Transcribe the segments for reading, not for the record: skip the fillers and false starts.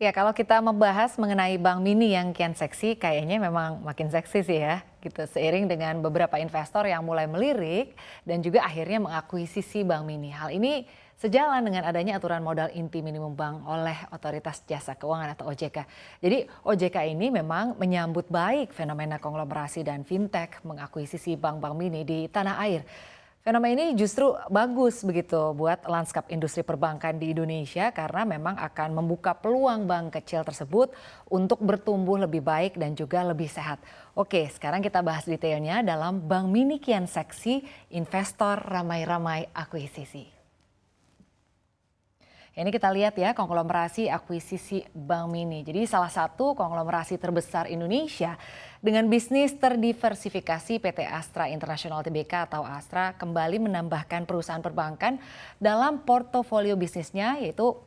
Ya, kalau kita membahas mengenai Bank Mini yang kian seksi, kayaknya memang makin seksi sih ya, gitu. Seiring dengan beberapa investor yang mulai melirik dan juga akhirnya mengakuisisi Bank Mini. Hal ini sejalan dengan adanya aturan modal inti minimum bank oleh Otoritas Jasa Keuangan atau OJK. Jadi OJK ini memang menyambut baik fenomena konglomerasi dan fintech mengakuisisi bank-bank mini di tanah air. Fenomena ini justru bagus begitu buat lanskap industri perbankan di Indonesia karena memang akan membuka peluang bank kecil tersebut untuk bertumbuh lebih baik dan juga lebih sehat. Oke, sekarang kita bahas detailnya dalam Bank Mini kian seksi, investor ramai-ramai akuisisi. Ini kita lihat ya konglomerasi akuisisi Bank Mini. Jadi salah satu konglomerasi terbesar Indonesia dengan bisnis terdiversifikasi PT Astra International Tbk atau Astra kembali menambahkan perusahaan perbankan dalam portofolio bisnisnya yaitu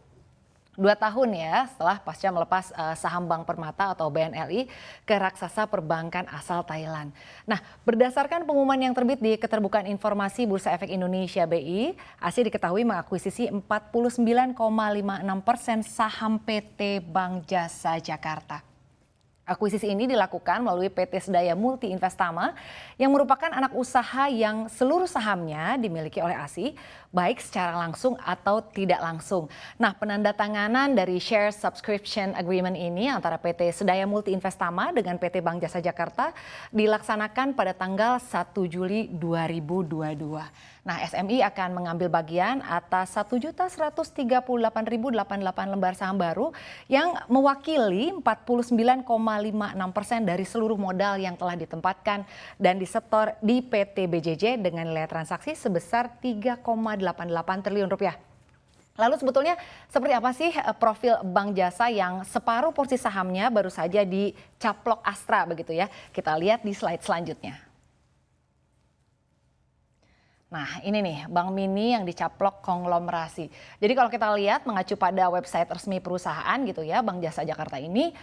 2 tahun ya setelah pasca melepas saham Bank Permata atau BNLI ke raksasa perbankan asal Thailand. Nah, berdasarkan pengumuman yang terbit di Keterbukaan Informasi Bursa Efek Indonesia BI, ASI diketahui mengakuisisi 49,56% saham PT Bank Jasa Jakarta. Akuisisi ini dilakukan melalui PT Sedaya Multi Investama yang merupakan anak usaha yang seluruh sahamnya dimiliki oleh ASI baik secara langsung atau tidak langsung. Nah, penandatanganan dari share subscription agreement ini antara PT Sedaya Multi Investama dengan PT Bank Jasa Jakarta dilaksanakan pada tanggal 1 Juli 2022. Nah, SMI akan mengambil bagian atas 1.138.088 lembar saham baru yang mewakili 49,56% dari seluruh modal yang telah ditempatkan dan disetor di PT BJJ dengan nilai transaksi sebesar 3,88 triliun rupiah. Lalu sebetulnya seperti apa sih profil Bank Jasa yang separuh porsi sahamnya baru saja dicaplok Astra begitu ya? Kita lihat di slide selanjutnya. Nah ini nih Bank Mini yang dicaplok konglomerasi. Jadi kalau kita lihat mengacu pada website resmi perusahaan gitu ya, Bank Jasa Jakarta ini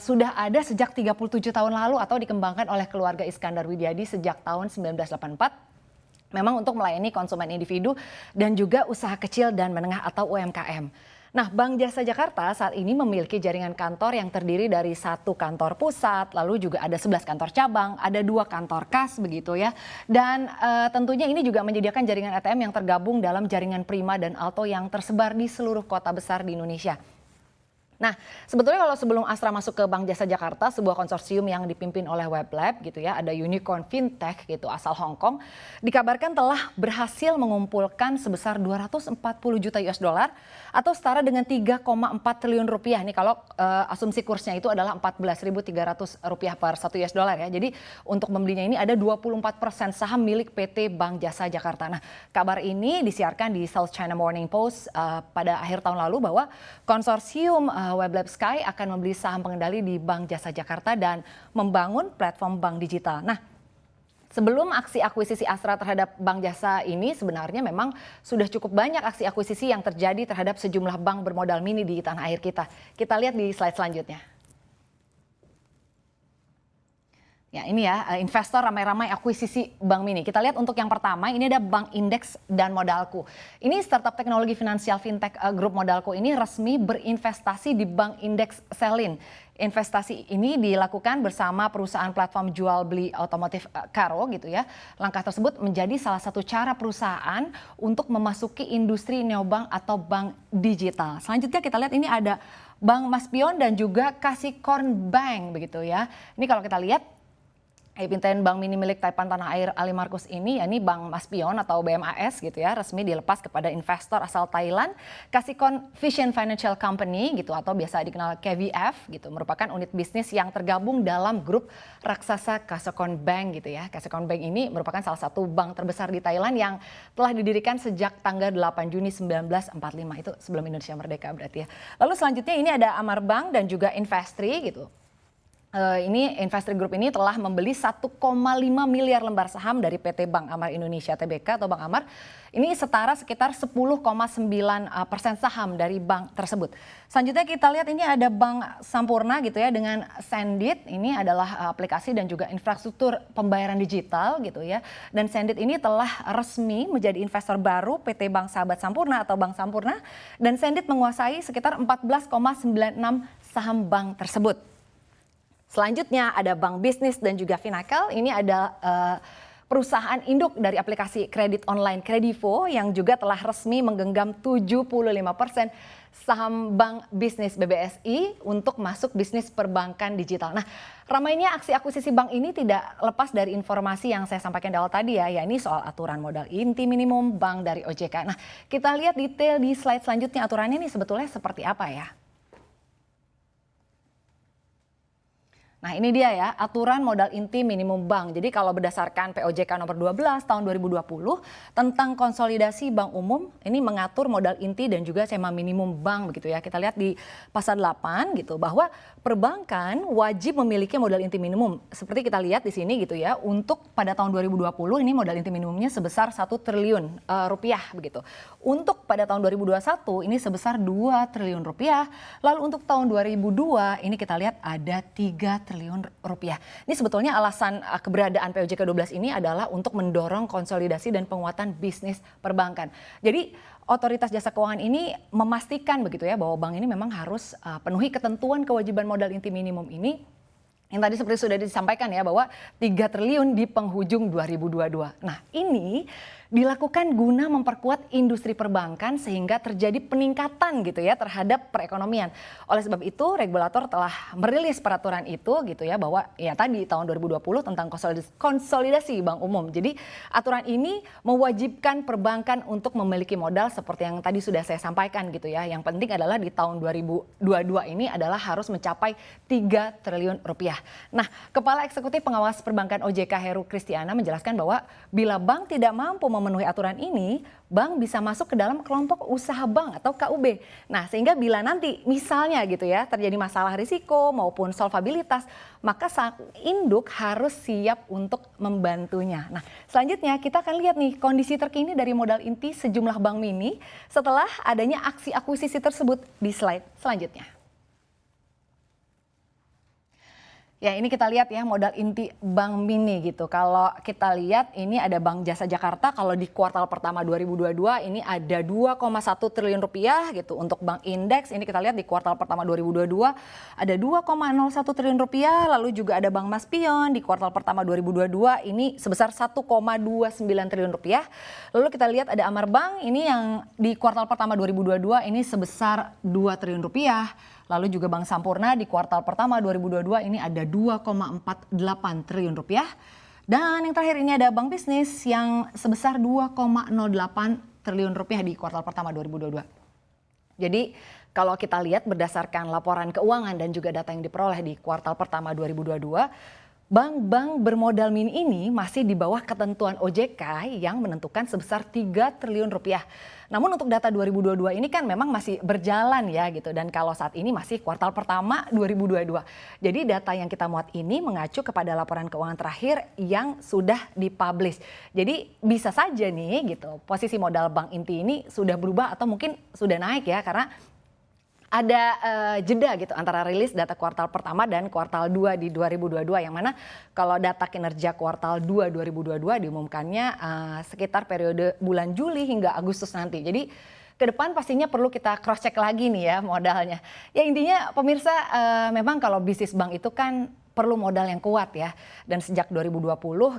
sudah ada sejak 37 tahun lalu atau dikembangkan oleh keluarga Iskandar Widyadi sejak tahun 1984. Memang untuk melayani konsumen individu dan juga usaha kecil dan menengah atau UMKM. Nah, Bank Jasa Jakarta saat ini memiliki jaringan kantor yang terdiri dari 1 kantor pusat, lalu juga ada 11 kantor cabang, ada 2 kantor kas begitu ya. Dan tentunya ini juga menyediakan jaringan ATM yang tergabung dalam jaringan Prima dan Alto yang tersebar di seluruh kota besar di Indonesia. Nah, sebetulnya kalau sebelum Astra masuk ke Bank Jasa Jakarta, sebuah konsorsium yang dipimpin oleh Weblab gitu ya, ada unicorn fintech gitu asal Hong Kong, dikabarkan telah berhasil mengumpulkan sebesar 240 juta US dollar atau setara dengan 3,4 triliun rupiah. Nih kalau asumsi kursnya itu adalah 14.300 rupiah per 1 US dollar ya. Jadi untuk membelinya ini ada 24% saham milik PT Bank Jasa Jakarta. Nah, kabar ini disiarkan di South China Morning Post pada akhir tahun lalu bahwa konsorsium Weblab Sky akan membeli saham pengendali di Bank Jasa Jakarta dan membangun platform bank digital. Nah, sebelum aksi akuisisi Astra terhadap Bank Jasa ini sebenarnya memang sudah cukup banyak aksi akuisisi yang terjadi terhadap sejumlah bank bermodal mini di tanah air kita. Kita lihat di slide selanjutnya. Ya ini ya investor ramai-ramai akuisisi Bank Mini. Kita lihat untuk yang pertama ini ada Bank Indeks dan Modalku. Ini startup teknologi finansial fintech grup Modalku ini resmi berinvestasi di Bank Indeks Selin. Investasi ini dilakukan bersama perusahaan platform jual beli otomotif Karo gitu ya. Langkah tersebut menjadi salah satu cara perusahaan untuk memasuki industri neobank atau bank digital. Selanjutnya kita lihat ini ada Bank Maspion dan juga Kasikorn Bank begitu ya. Ini kalau kita lihat emiten Bank Mini milik Taipan Tanah Air Ali Markus ini yakni Bank Maspion atau BMAS gitu ya resmi dilepas kepada investor asal Thailand Kasikorn Vision Financial Company gitu atau biasa dikenal KVF gitu merupakan unit bisnis yang tergabung dalam grup raksasa Kasikorn Bank gitu ya. Kasikorn Bank ini merupakan salah satu bank terbesar di Thailand yang telah didirikan sejak tanggal 8 Juni 1945 itu sebelum Indonesia merdeka berarti ya. Lalu selanjutnya ini ada Amar Bank dan juga Investri gitu. Ini Investri Group ini telah membeli 1,5 miliar lembar saham dari PT Bank Amar Indonesia Tbk atau Bank Amar. Ini setara sekitar 10,9% saham dari bank tersebut. Selanjutnya kita lihat ini ada Bank Sampurna gitu ya dengan Sendit. Ini adalah aplikasi dan juga infrastruktur pembayaran digital gitu ya. Dan Sendit ini telah resmi menjadi investor baru PT Bank Sahabat Sampurna atau Bank Sampurna. Dan Sendit menguasai sekitar 14,96 saham bank tersebut. Selanjutnya ada Bank Bisnis dan juga Finakel. Ini ada perusahaan induk dari aplikasi kredit online Kredivo yang juga telah resmi menggenggam 75% saham Bank Bisnis BBSI untuk masuk bisnis perbankan digital. Nah, ramainya aksi akuisisi bank ini tidak lepas dari informasi yang saya sampaikan di awal tadi ya, yakni soal aturan modal inti minimum bank dari OJK. Nah, kita lihat detail di slide selanjutnya aturannya ini sebetulnya seperti apa ya. Nah ini dia ya, aturan modal inti minimum bank. Jadi kalau berdasarkan POJK nomor 12 tahun 2020 tentang konsolidasi bank umum, ini mengatur modal inti dan juga skema minimum bank begitu ya. Kita lihat di pasal 8 gitu bahwa perbankan wajib memiliki modal inti minimum. Seperti kita lihat di sini gitu ya, untuk pada tahun 2020 ini modal inti minimumnya sebesar 1 triliun rupiah begitu. Untuk pada tahun 2021 ini sebesar 2 triliun rupiah. Lalu untuk tahun 2002 ini kita lihat ada 3 triliun rupiah. Ini sebetulnya alasan keberadaan POJK 12 ini adalah untuk mendorong konsolidasi dan penguatan bisnis perbankan. Jadi otoritas jasa keuangan ini memastikan begitu ya bahwa bank ini memang harus penuhi ketentuan kewajiban modal inti minimum ini yang tadi seperti sudah disampaikan ya bahwa 3 triliun di penghujung 2022. Nah ini dilakukan guna memperkuat industri perbankan sehingga terjadi peningkatan gitu ya terhadap perekonomian. Oleh sebab itu regulator telah merilis peraturan itu gitu ya bahwa ya tadi tahun 2020 tentang konsolidasi bank umum. Jadi aturan ini mewajibkan perbankan untuk memiliki modal seperti yang tadi sudah saya sampaikan gitu ya. Yang penting adalah di tahun 2022 ini adalah harus mencapai 3 triliun rupiah. Nah, Kepala Eksekutif Pengawas Perbankan OJK Heru Kristiana menjelaskan bahwa bila bank tidak mampu memenuhi aturan ini, bank bisa masuk ke dalam kelompok usaha bank atau KUB. Nah, sehingga bila nanti misalnya gitu ya terjadi masalah risiko maupun solvabilitas, maka sang induk harus siap untuk membantunya. Nah, selanjutnya kita akan lihat nih kondisi terkini dari modal inti sejumlah bank mini setelah adanya aksi akuisisi tersebut di slide selanjutnya. Ya ini kita lihat ya modal inti bank mini gitu. Kalau kita lihat ini ada Bank Jasa Jakarta kalau di kuartal pertama 2022 ini ada 2,1 triliun rupiah gitu. Untuk Bank Indeks ini kita lihat di kuartal pertama 2022 ada 2,01 triliun rupiah. Lalu juga ada Bank Maspion di kuartal pertama 2022 ini sebesar 1,29 triliun rupiah. Lalu kita lihat ada Amar Bank ini yang di kuartal pertama 2022 ini sebesar 2 triliun rupiah. Lalu juga Bank Sampurna di kuartal pertama 2022 ini ada 2,48 triliun rupiah. Dan yang terakhir ini ada Bank Bisnis yang sebesar 2,08 triliun rupiah di kuartal pertama 2022. Jadi kalau kita lihat berdasarkan laporan keuangan dan juga data yang diperoleh di kuartal pertama 2022, bank-bank bermodal mini ini masih di bawah ketentuan OJK yang menentukan sebesar 3 triliun rupiah. Namun untuk data 2022 ini kan memang masih berjalan ya gitu. Dan kalau saat ini masih kuartal pertama 2022. Jadi data yang kita muat ini mengacu kepada laporan keuangan terakhir yang sudah dipublish. Jadi bisa saja nih gitu posisi modal bank inti ini sudah berubah atau mungkin sudah naik ya. Karena ada jeda gitu antara rilis data kuartal pertama dan kuartal 2 di 2022 yang mana kalau data kinerja kuartal 2 2022 diumumkannya sekitar periode bulan Juli hingga Agustus nanti. Jadi ke depan pastinya perlu kita cross check lagi nih ya modalnya. Ya intinya pemirsa memang kalau bisnis bank itu kan perlu modal yang kuat ya. Dan sejak 2020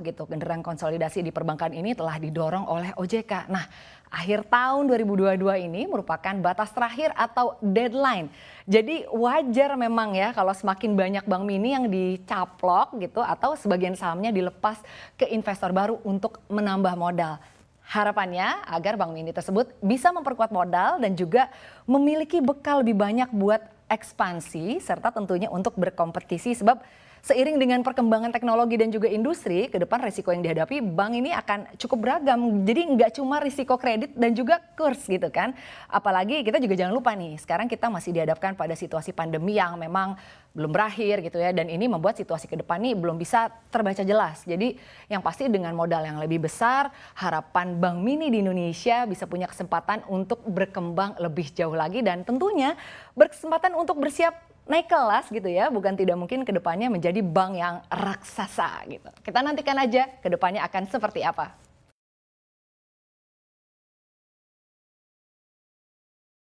gitu genderang konsolidasi di perbankan ini telah didorong oleh OJK. Nah, akhir tahun 2022 ini merupakan batas terakhir atau deadline. Jadi wajar memang ya kalau semakin banyak bank mini yang dicaplok gitu atau sebagian sahamnya dilepas ke investor baru untuk menambah modal. Harapannya agar bank mini tersebut bisa memperkuat modal dan juga memiliki bekal lebih banyak buat ekspansi serta tentunya untuk berkompetisi sebab Seiring dengan perkembangan teknologi dan juga industri, ke depan risiko yang dihadapi bank ini akan cukup beragam. Jadi nggak cuma risiko kredit dan juga kurs gitu kan. Apalagi kita juga jangan lupa nih, sekarang kita masih dihadapkan pada situasi pandemi yang memang belum berakhir gitu ya. Dan ini membuat situasi ke depan nih belum bisa terbaca jelas. Jadi yang pasti dengan modal yang lebih besar, harapan Bank Mini di Indonesia bisa punya kesempatan untuk berkembang lebih jauh lagi dan tentunya berkesempatan untuk bersiap naik kelas gitu ya, bukan tidak mungkin ke depannya menjadi bank yang raksasa gitu. Kita nantikan aja ke depannya akan seperti apa.